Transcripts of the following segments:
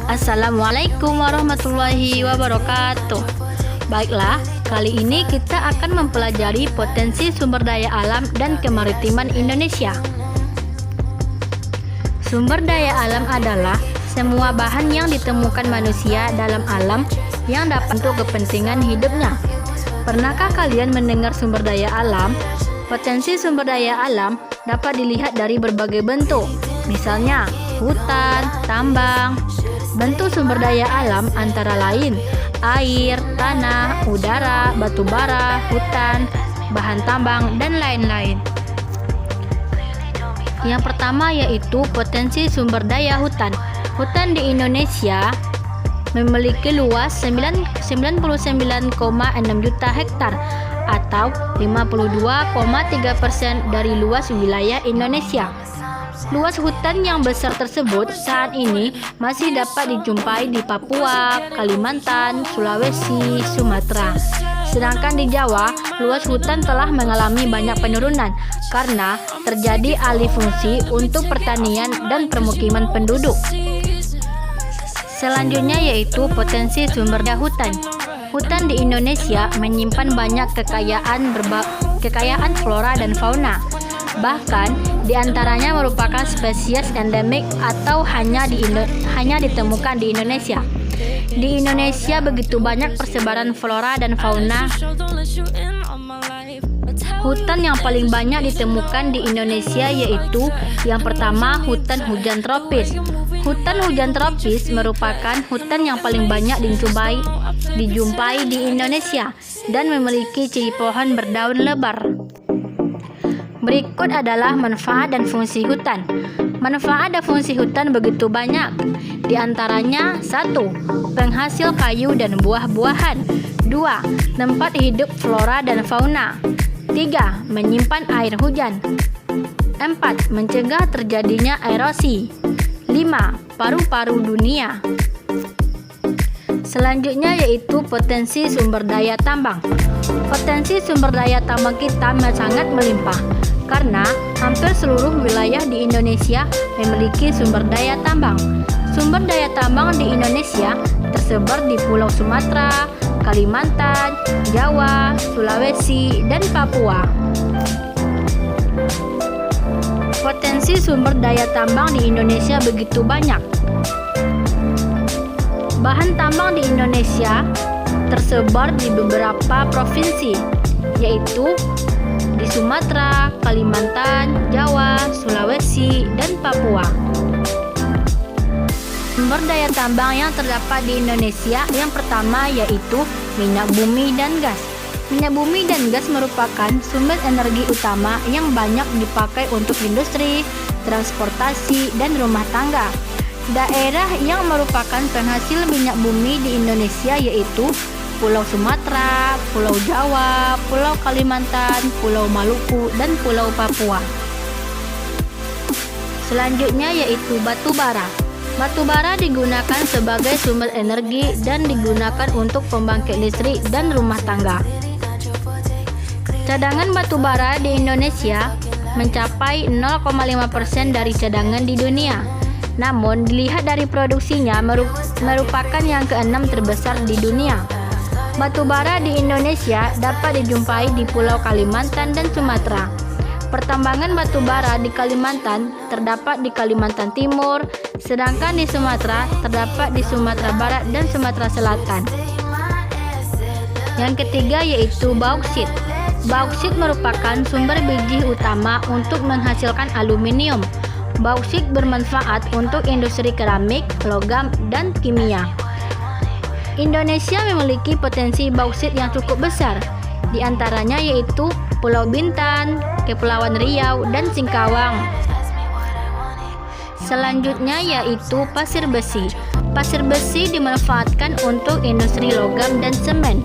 Assalamualaikum warahmatullahi wabarakatuh. Baiklah, kali ini kita akan mempelajari potensi sumber daya alam dan kemaritiman Indonesia. Sumber daya alam adalah semua bahan yang ditemukan manusia dalam alam yang dapat untuk kepentingan hidupnya. Pernahkah kalian mendengar sumber daya alam? Potensi sumber daya alam dapat dilihat dari berbagai bentuk, misalnya hutan, tambang. Bentuk sumber daya alam antara lain air, tanah, udara, batu bara, hutan, bahan tambang, dan lain-lain. Yang pertama yaitu potensi sumber daya hutan. Hutan di Indonesia memiliki luas 99,6 juta hektar atau 52,3% dari luas wilayah Indonesia. Luas hutan yang besar tersebut saat ini masih dapat dijumpai di Papua, Kalimantan, Sulawesi, Sumatera. Sedangkan di Jawa, luas hutan telah mengalami banyak penurunan karena terjadi alih fungsi untuk pertanian dan permukiman penduduk. Selanjutnya yaitu potensi sumber daya hutan. Hutan di Indonesia menyimpan banyak kekayaan flora dan fauna. Bahkan di antaranya merupakan spesies endemik atau hanya ditemukan di Indonesia. Di Indonesia begitu banyak persebaran flora dan fauna. Hutan yang paling banyak ditemukan di Indonesia yaitu yang pertama hutan hujan tropis. Hutan hujan tropis merupakan hutan yang paling banyak dijumpai di Indonesia dan memiliki ciri pohon berdaun lebar. Berikut adalah manfaat dan fungsi hutan. Manfaat dan fungsi hutan begitu banyak. Di antaranya 1. Penghasil kayu dan buah-buahan. 2. Tempat hidup flora dan fauna. 3. Menyimpan air hujan. 4. Mencegah terjadinya erosi. 5. Paru-paru dunia. Selanjutnya yaitu potensi sumber daya tambang. Potensi sumber daya tambang kita sangat melimpah karena hampir seluruh wilayah di Indonesia memiliki sumber daya tambang. Sumber daya tambang di Indonesia tersebar di Pulau Sumatera, Kalimantan, Jawa, Sulawesi, dan Papua. Potensi sumber daya tambang di Indonesia begitu banyak. Bahan tambang di Indonesia tersebar di beberapa provinsi, yaitu di Sumatera, Kalimantan, Jawa, Sulawesi, dan Papua. Sumber daya tambang yang terdapat di Indonesia yang pertama yaitu minyak bumi dan gas. Minyak bumi dan gas merupakan sumber energi utama yang banyak dipakai untuk industri, transportasi, dan rumah tangga. Daerah yang merupakan penghasil minyak bumi di Indonesia yaitu Pulau Sumatera, Pulau Jawa, Pulau Kalimantan, Pulau Maluku, dan Pulau Papua. Selanjutnya yaitu batu bara. Batu bara digunakan sebagai sumber energi dan digunakan untuk pembangkit listrik dan rumah tangga. Cadangan batu bara di Indonesia mencapai 0,5% dari cadangan di dunia. Namun dilihat dari produksinya merupakan yang keenam terbesar di dunia. Batu bara di Indonesia dapat dijumpai di Pulau Kalimantan dan Sumatera. Pertambangan batu bara di Kalimantan terdapat di Kalimantan Timur, sedangkan di Sumatera terdapat di Sumatera Barat dan Sumatera Selatan. Yang ketiga yaitu bauksit. Bauksit merupakan sumber biji utama untuk menghasilkan aluminium. Bauksit bermanfaat untuk industri keramik, logam, dan kimia. Indonesia memiliki potensi bauksit yang cukup besar, di antaranya yaitu Pulau Bintan, Kepulauan Riau, dan Singkawang. Selanjutnya yaitu pasir besi. Pasir besi dimanfaatkan untuk industri logam dan semen.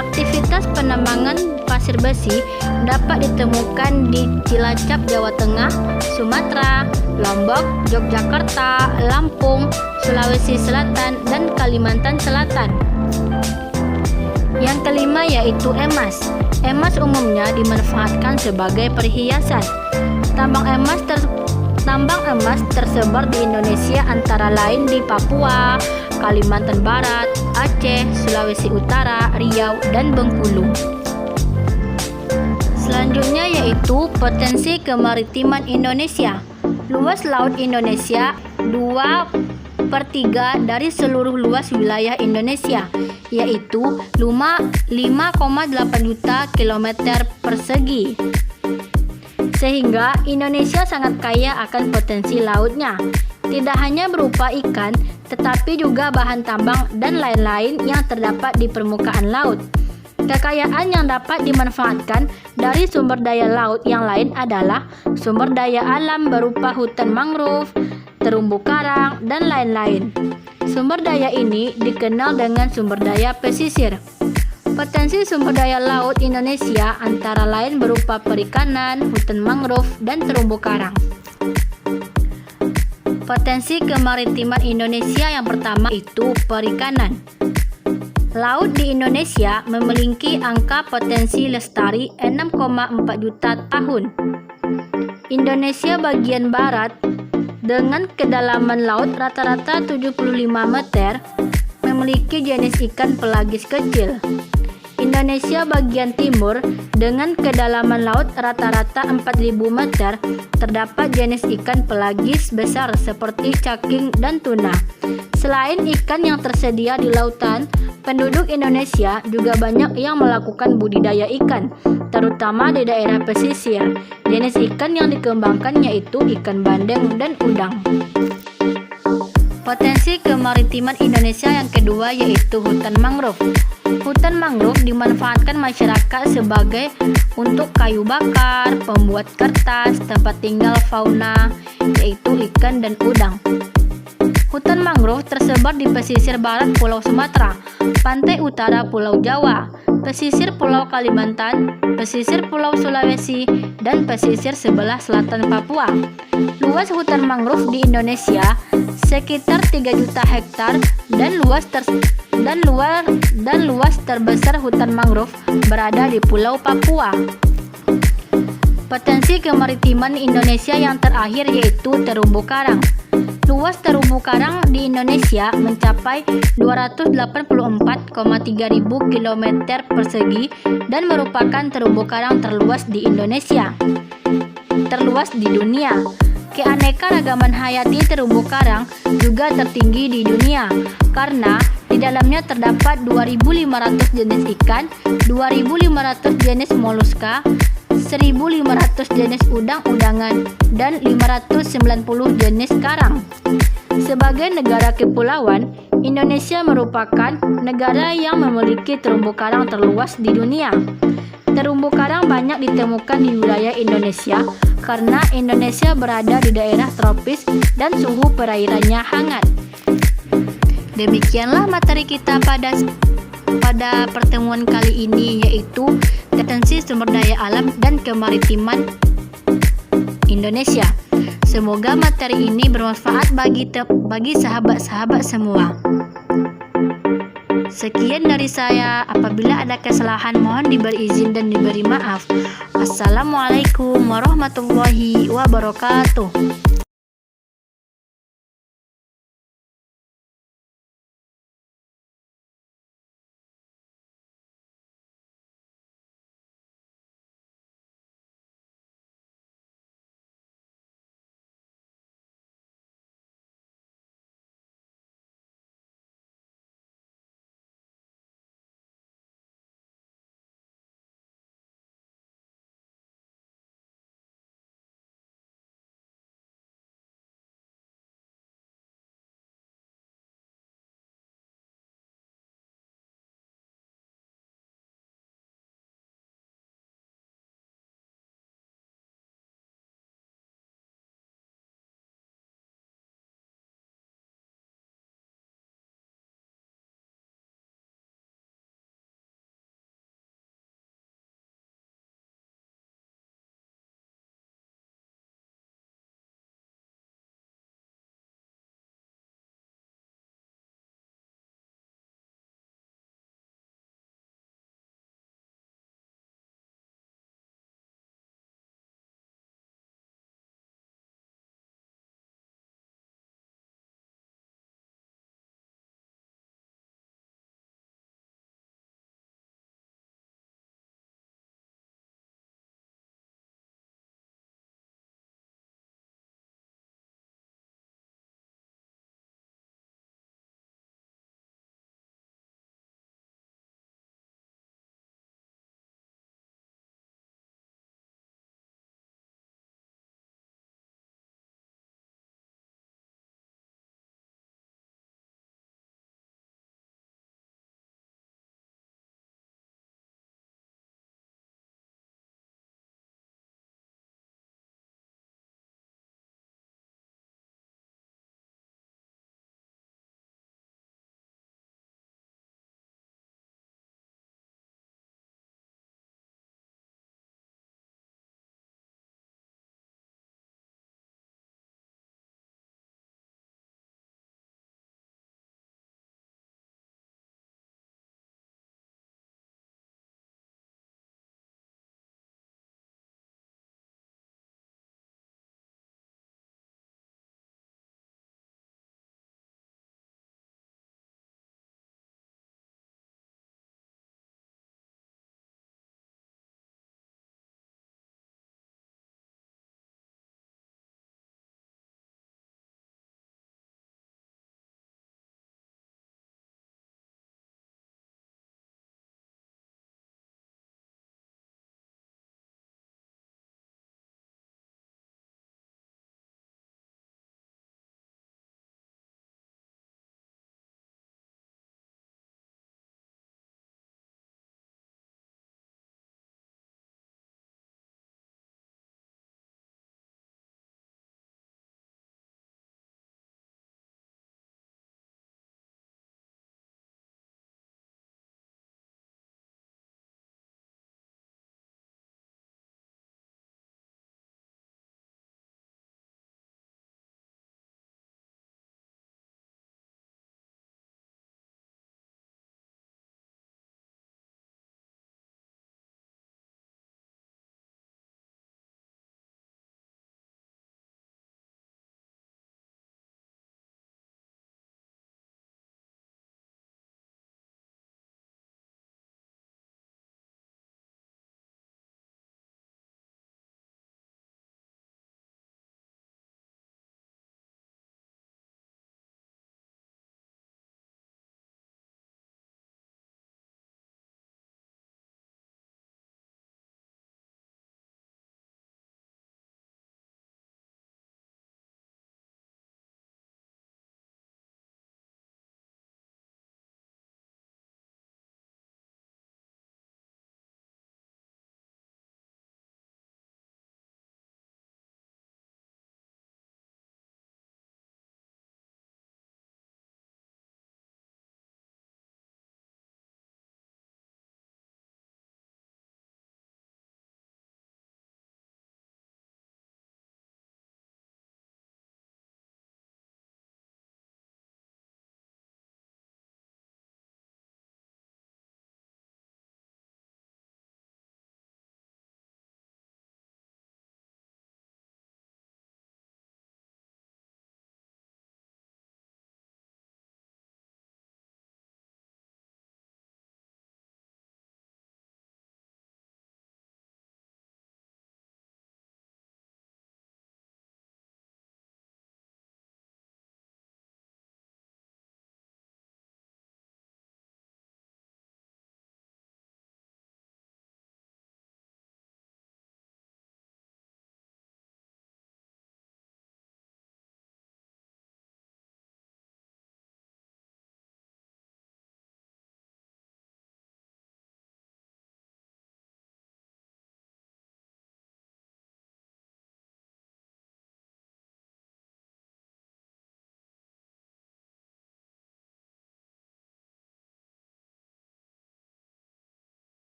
Aktivitas penambangan pasir besi dapat ditemukan di Cilacap, Jawa Tengah, Sumatera, Lombok, Yogyakarta, Lampung, Sulawesi Selatan, dan Kalimantan Selatan. Yang kelima yaitu emas. Emas umumnya dimanfaatkan sebagai perhiasan. Tambang emas Tambang emas tersebar di Indonesia antara lain di Papua, Kalimantan Barat, Aceh, Sulawesi Utara, Riau, dan Bengkulu. Selanjutnya yaitu potensi kemaritiman Indonesia. Luas laut Indonesia 2/3 dari seluruh luas wilayah Indonesia, yaitu 5,8 juta kilometer persegi. Sehingga Indonesia sangat kaya akan potensi lautnya, tidak hanya berupa ikan, tetapi juga bahan tambang dan lain-lain yang terdapat di permukaan laut. Kekayaan yang dapat dimanfaatkan dari sumber daya laut yang lain adalah sumber daya alam berupa hutan mangrove, terumbu karang, dan lain-lain. Sumber daya ini dikenal dengan sumber daya pesisir. Potensi sumber daya laut Indonesia antara lain berupa perikanan, hutan mangrove, dan terumbu karang. Potensi kemaritiman Indonesia yang pertama itu perikanan. Laut di Indonesia memiliki angka potensi lestari 6,4 juta tahun. Indonesia bagian barat dengan kedalaman laut rata-rata 75 meter memiliki jenis ikan pelagis kecil. Indonesia bagian timur dengan kedalaman laut rata-rata 4.000 meter terdapat jenis ikan pelagis besar seperti cakking dan tuna. Selain ikan yang tersedia di lautan, penduduk Indonesia juga banyak yang melakukan budidaya ikan, terutama di daerah pesisir. Jenis ikan yang dikembangkan yaitu ikan bandeng dan udang. Potensi kemaritiman Indonesia yang kedua yaitu hutan mangrove. Hutan mangrove dimanfaatkan masyarakat sebagai untuk kayu bakar, pembuat kertas, tempat tinggal fauna, yaitu ikan dan udang. Hutan mangrove tersebar di pesisir barat Pulau Sumatera, pantai utara Pulau Jawa, pesisir Pulau Kalimantan, pesisir Pulau Sulawesi, dan pesisir sebelah selatan Papua. Luas hutan mangrove di Indonesia sekitar 3 juta hektar dan luas terbesar hutan mangrove berada di Pulau Papua. Potensi kemaritiman Indonesia yang terakhir yaitu terumbu karang. Luas terumbu karang di Indonesia mencapai 284,3 ribu kilometer persegi dan merupakan terumbu karang terluas di Indonesia, terluas di dunia. Keanekaragaman hayati terumbu karang juga tertinggi di dunia karena di dalamnya terdapat 2.500 jenis ikan, 2.500 jenis moluska, 1.500 jenis udang-udangan, dan 590 jenis karang. Sebagai negara kepulauan, Indonesia merupakan negara yang memiliki terumbu karang terluas di dunia. Terumbu karang banyak ditemukan di wilayah Indonesia karena Indonesia berada di daerah tropis dan suhu perairannya hangat. Demikianlah materi kita pada pertemuan kali ini, yaitu potensi sumber daya alam dan kemaritiman Indonesia. Semoga materi ini bermanfaat bagi sahabat-sahabat semua. Sekian dari saya. Apabila ada kesalahan mohon diberi izin dan diberi maaf. Wassalamualaikum warahmatullahi wabarakatuh.